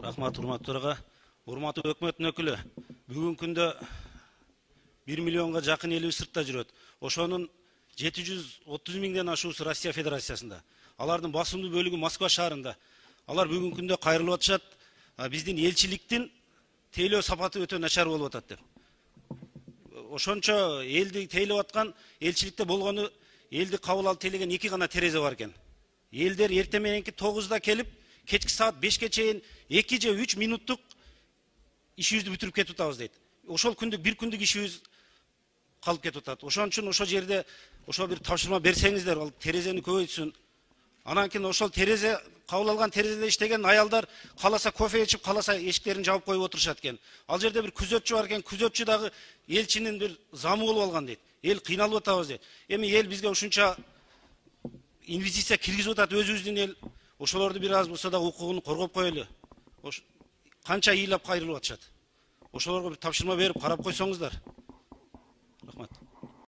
Рахмат, урматтуу. Урматтуу өкмөттүн өкүлү. Бүгүнкү күндө 1 миллионга жакын элибиз сыртта жүрөт. Ошонун 730 миңден ашуусу Россия Федерациясында. Алардын басымдуу бөлүгү Москва шаарында. Алар бүгүнкү күндө кайрылып атышат. Биздин элчиликтин тейлөө сапаты өтө начар болуп атат деп. Ошончо элди тейлеп аткан элчиликте болгону элди кабыл алып тейлеген 2 гана терезе бар экен. Элдер эртең мененки 9-да келип, кечки саат 5ке чейин 2 же 3 минуттук ишибизди бүтүрүп кетип атабыз дейт. Ошол күндүк бир күндүк ишибиз калып кетип атат. Ошон үчүн ошол жерде ошол бир тапшырма берсеңиздер, ал терезени көбөйтсүн. Анан кийин ошол терезе кабыл алган терезеде иштеген аялдар каласа кофе ичип, каласа эшиктерин жаап коюп отурушат экен. Ал жерде бир күзөтчү бар экен, күзөтчү дагы элчинин бир замы болуп алган дейт. Эл кыйналып атабыз дейт. Эми эл бизге ушунча инвестиция киргизип атат, өзүбүздүн эл. Ошолорду бир аз болсо да укугун коргоп коелу. Канча ыйлап кайрылып атышат. Ошолорго бир тапшырма берип карап койсоңуздар.